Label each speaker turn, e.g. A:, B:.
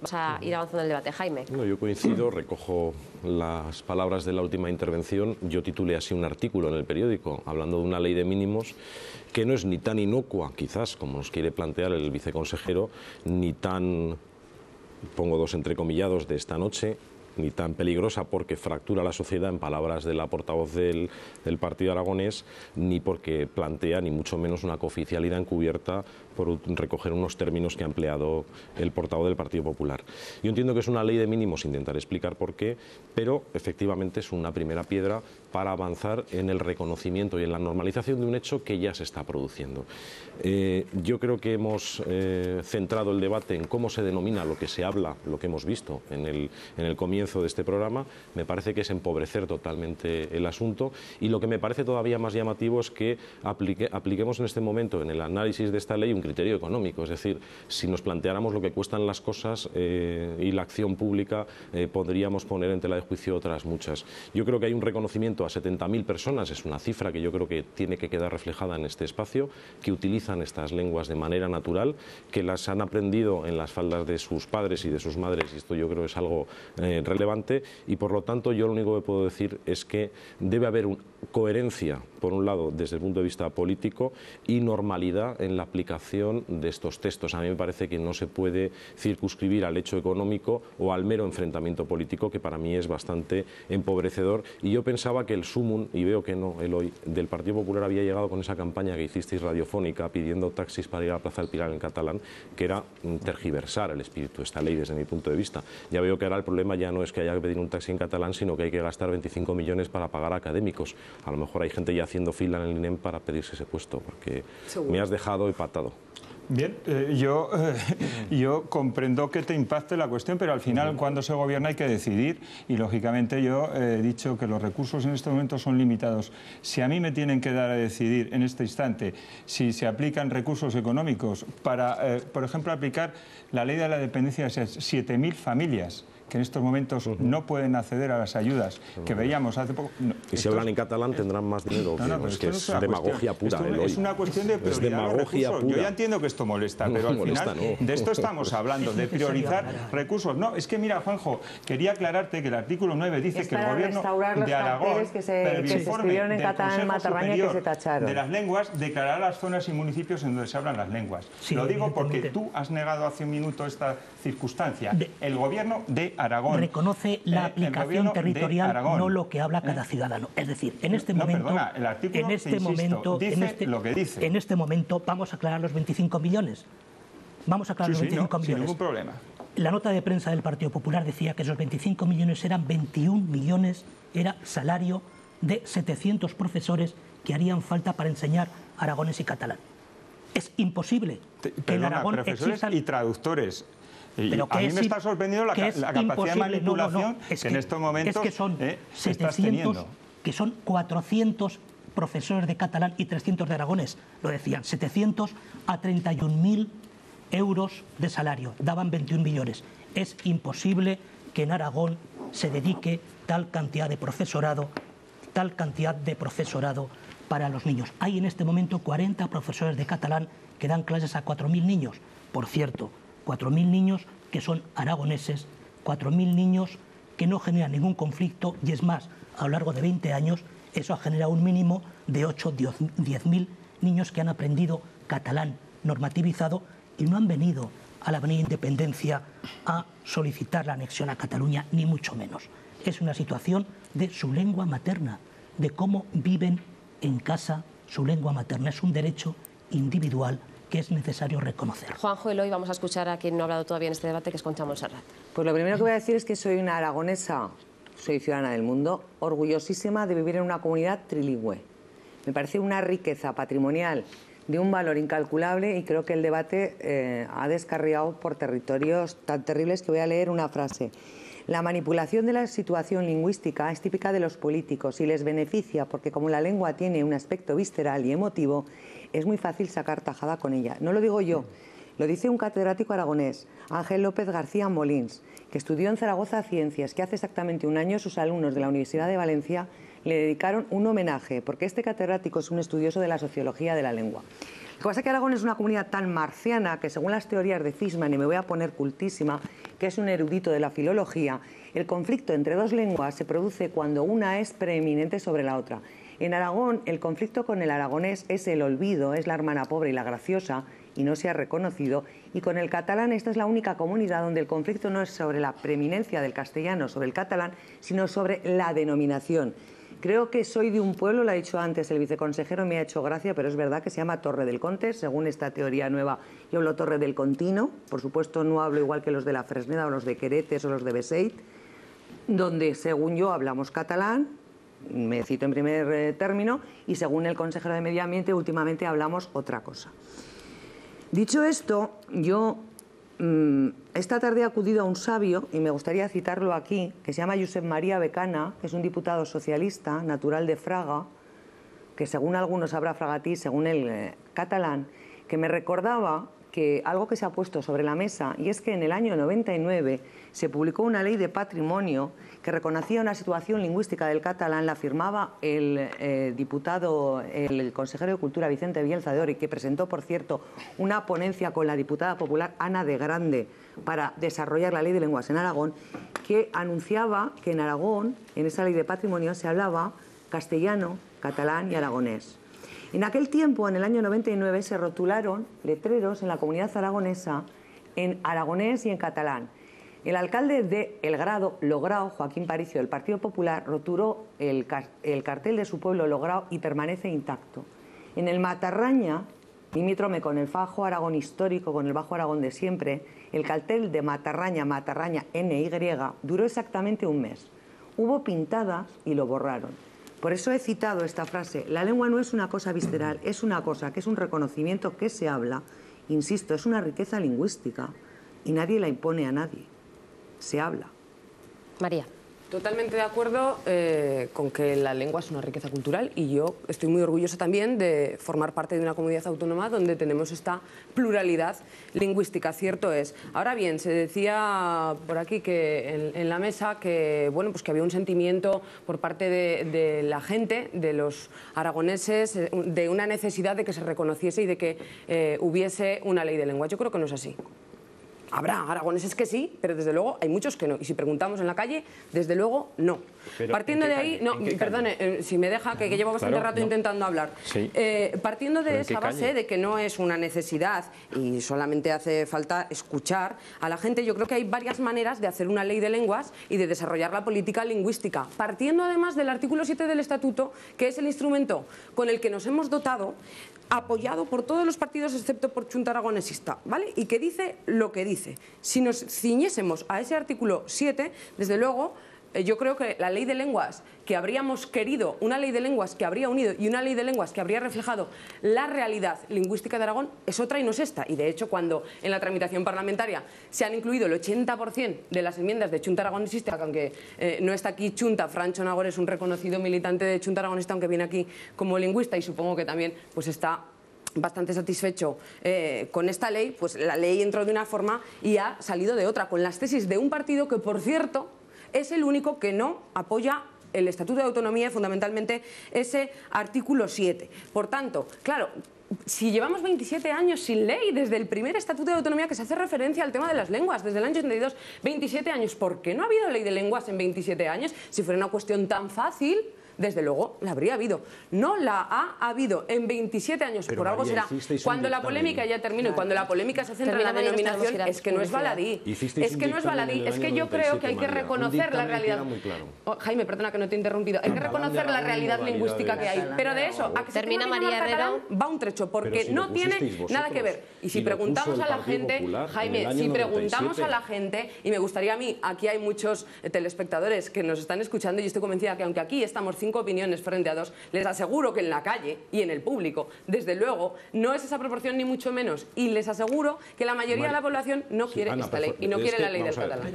A: Vamos a ir avanzando en el debate. Jaime.
B: No, yo coincido, recojo las palabras de la última intervención. Yo titulé así un artículo en el periódico, hablando de una ley de mínimos que no es ni tan inocua, quizás, como nos quiere plantear el viceconsejero, ni tan, pongo dos entrecomillados, de esta noche, ni tan peligrosa porque fractura la sociedad, en palabras de la portavoz del partido aragonés, ni porque plantea ni mucho menos una cooficialidad encubierta por recoger unos términos que ha empleado el portavoz del Partido Popular. Yo entiendo que es una ley de mínimos, intentaré explicar por qué, pero efectivamente es una primera piedra para avanzar en el reconocimiento y en la normalización de un hecho que ya se está produciendo. Yo creo que hemos centrado el debate en cómo se denomina lo que se habla, lo que hemos visto en el comienzo de este programa. Me parece que es empobrecer totalmente el asunto, y lo que me parece todavía más llamativo es que apliquemos en este momento en el análisis de esta ley un criterio económico. Es decir, si nos planteáramos lo que cuestan las cosas y la acción pública, podríamos poner en tela de juicio otras muchas. Yo creo que hay un reconocimiento a 70.000 personas, es una cifra que yo creo que tiene que quedar reflejada en este espacio, que utilizan estas lenguas de manera natural, que las han aprendido en las faldas de sus padres y de sus madres, y esto yo creo es algo relevante, y por lo tanto yo lo único que puedo decir es que debe haber coherencia, por un lado, desde el punto de vista político, y normalidad en la aplicación de estos textos. A mí me parece que no se puede circunscribir al hecho económico o al mero enfrentamiento político, que para mí es bastante empobrecedor, y yo pensaba que el sumum, y veo que no, Eloy, del Partido Popular había llegado con esa campaña que hicisteis radiofónica pidiendo taxis para ir a la Plaza del Pilar en catalán, que era tergiversar el espíritu de esta ley desde mi punto de vista. Ya veo que ahora el problema ya no es que haya que pedir un taxi en catalán, sino que hay que gastar 25 millones para pagar a académicos. A lo mejor hay gente ya haciendo fila en el INEM para pedirse ese puesto, porque me has dejado empatado.
C: Bien, yo comprendo que te impacte la cuestión, pero al final cuando se gobierna hay que decidir, y lógicamente yo he dicho que los recursos en este momento son limitados. Si a mí me tienen que dar a decidir en este instante si se aplican recursos económicos para, por ejemplo, aplicar la ley de la dependencia de esas 7.000 familias que en estos momentos no pueden acceder a las ayudas que veíamos hace poco.
B: Y si hablan en catalán tendrán más dinero. Es que es demagogia pura.
C: Es una cuestión de prioridad.
B: Es demagogia pura.
C: Yo ya entiendo que esto molesta, pero al final de esto estamos hablando, de priorizar recursos. No, es que mira, Juanjo, quería aclararte que el artículo 9 dice que el gobierno de Aragón,
D: que se escribieron en catalán en Matarraña, que se tacharon
C: de las lenguas, declarará las zonas y municipios en donde se hablan las lenguas. Sí, lo digo porque tú has negado hace un minuto esta circunstancia. El gobierno de Aragón
E: reconoce la aplicación territorial, no lo que habla cada ciudadano. Es decir, en este momento,
C: perdona, el artículo, dice lo que dice.
E: En este momento vamos a aclarar los 25 millones. Vamos a aclarar los 25 millones.
C: Sin ningún problema.
E: La nota de prensa del Partido Popular decía que esos 25 millones eran 21 millones, era salario de 700 profesores que harían falta para enseñar aragonés y catalán. Es imposible que en Aragón existan...
C: y traductores. Pero a mí me está sorprendiendo la capacidad de manipulación que en estos momentos
E: son 700,
C: estás teniendo.
E: Que son 400 profesores de catalán y 300 de aragonés. Lo decían, 700 a 31.000 euros de salario. Daban 21 millones. Es imposible que en Aragón se dedique tal cantidad de profesorado para los niños. Hay en este momento 40 profesores de catalán que dan clases a 4.000 niños. Por cierto, 4.000 niños que son aragoneses, 4.000 niños que no generan ningún conflicto, y es más, a lo largo de 20 años eso ha generado un mínimo de 8 o 10.000 niños que han aprendido catalán normativizado y no han venido a la Avenida Independencia a solicitar la anexión a Cataluña, ni mucho menos. Es una situación de su lengua materna, de cómo viven en casa su lengua materna. Es un derecho individual que es necesario reconocer.
A: Juanjo, Eloy, vamos a escuchar a quien no ha hablado todavía en este debate, que es Concha Montserrat.
D: Pues lo primero que voy a decir es que soy una aragonesa, soy ciudadana del mundo, orgullosísima de vivir en una comunidad trilingüe. Me parece una riqueza patrimonial de un valor incalculable, y creo que el debate ha descarriado por territorios tan terribles que voy a leer una frase. La manipulación de la situación lingüística es típica de los políticos y les beneficia porque, como la lengua tiene un aspecto visceral y emotivo, es muy fácil sacar tajada con ella. No lo digo yo, lo dice un catedrático aragonés, Ángel López García Molins, que estudió en Zaragoza Ciencias, que hace exactamente un año sus alumnos de la Universidad de Valencia le dedicaron un homenaje, porque este catedrático es un estudioso de la sociología de la lengua. que pasa es que Aragón es una comunidad tan marciana que, según las teorías de Fishman, y me voy a poner cultísima, que es un erudito de la filología, el conflicto entre dos lenguas se produce cuando una es preeminente sobre la otra. En Aragón, el conflicto con el aragonés es el olvido, es la hermana pobre y la graciosa, y no se ha reconocido, y con el catalán esta es la única comunidad donde el conflicto no es sobre la preeminencia del castellano sobre el catalán, sino sobre la denominación. Creo que soy de un pueblo, lo ha dicho antes el viceconsejero, me ha hecho gracia, pero es verdad que se llama Torre del Conte, según esta teoría nueva. Yo hablo Torre del Contino, por supuesto no hablo igual que los de la Fresneda o los de Queretes o los de Beseit, donde según yo hablamos catalán, me cito en primer término, y según el consejero de Medio Ambiente últimamente hablamos otra cosa. Dicho esto, yo esta tarde he acudido a un sabio, y me gustaría citarlo aquí, que se llama Josep María Becana, que es un diputado socialista, natural de Fraga, que según algunos habla fragatí, según el catalán, que me recordaba que algo que se ha puesto sobre la mesa, y es que en el año 99 se publicó una ley de patrimonio que reconocía una situación lingüística del catalán, la firmaba el diputado, el consejero de Cultura Vicente Bielsa de Ori, que presentó, por cierto, una ponencia con la diputada popular Ana de Grande para desarrollar la ley de lenguas en Aragón, que anunciaba que en Aragón, en esa ley de patrimonio, se hablaba castellano, catalán y aragonés. En aquel tiempo, en el año 99, se rotularon letreros en la comunidad aragonesa en aragonés y en catalán. El alcalde de El Grado, Lograo, Joaquín Paricio, del Partido Popular, rotuló el cartel de su pueblo, Lograo, y permanece intacto. En el Matarraña, limítrofe con el Bajo Aragón histórico, con el Bajo Aragón de siempre, el cartel de Matarraña, Matarraña NY, duró exactamente un mes. Hubo pintadas y lo borraron. Por eso he citado esta frase. La lengua no es una cosa visceral, es una cosa que es un reconocimiento que se habla. Insisto, es una riqueza lingüística y nadie la impone a nadie. Se habla.
A: María.
F: Totalmente de acuerdo con que la lengua es una riqueza cultural, y yo estoy muy orgullosa también de formar parte de una comunidad autónoma donde tenemos esta pluralidad lingüística, cierto es. Ahora bien, se decía por aquí que en la mesa que, bueno, pues que había un sentimiento por parte de la gente, de los aragoneses, de una necesidad de que se reconociese y de que hubiese una ley de lengua. Yo creo que no es así. Habrá aragoneses que sí, pero desde luego hay muchos que no. Y si preguntamos en la calle, desde luego no.
B: Pero
F: partiendo de ahí, no, perdone, si me deja, que llevo bastante rato intentando hablar.
B: Sí.
F: Partiendo de esa base de que no es una necesidad y solamente hace falta escuchar a la gente, yo creo que hay varias maneras de hacer una ley de lenguas y de desarrollar la política lingüística. Partiendo además del artículo 7 del Estatuto, que es el instrumento con el que nos hemos dotado, apoyado por todos los partidos excepto por Chunta Aragonesista, ¿vale? Y que dice lo que dice. Si nos ciñésemos a ese artículo 7, desde luego, yo creo que la ley de lenguas que habríamos querido, una ley de lenguas que habría unido y una ley de lenguas que habría reflejado la realidad lingüística de Aragón es otra y no es esta. Y de hecho, cuando en la tramitación parlamentaria se han incluido el 80% de las enmiendas de Chunta Aragonesista, aunque no está aquí Chunta, Francho Nagore es un reconocido militante de Chunta Aragonesista, aunque viene aquí como lingüista y supongo que también pues está bastante satisfecho con esta ley, pues la ley entró de una forma y ha salido de otra, con las tesis de un partido que, por cierto, es el único que no apoya el Estatuto de Autonomía y fundamentalmente ese artículo 7. Por tanto, claro, si llevamos 27 años sin ley, desde el primer Estatuto de Autonomía que se hace referencia al tema de las lenguas, desde el año 82, 27 años, ¿por qué no ha habido ley de lenguas en 27 años? Si fuera una cuestión tan fácil, desde luego la habría habido. No la ha habido en 27 años,
B: pero
F: por algo
B: María,
F: será. Cuando la polémica, ya termino, y cuando la polémica se centra en la denominación, es que no es baladí. Es que no es baladí, es que yo creo que hay que reconocer la realidad. Oh, Jaime, perdona que no te he interrumpido. Hay que reconocer la realidad lingüística que hay. Pero de eso, a que se
A: termina María Herrero,
F: va un trecho, porque no tiene nada que ver. Y si preguntamos a la gente, Jaime, si preguntamos a la gente, y me gustaría a mí, aquí hay muchos telespectadores que nos están escuchando y estoy convencida que aunque aquí estamos 5 opiniones frente a 2, les aseguro que en la calle y en el público, desde luego, no es esa proporción ni mucho menos. Y les aseguro que la mayoría de la población no quiere esta ley y no quiere la ley del catalán.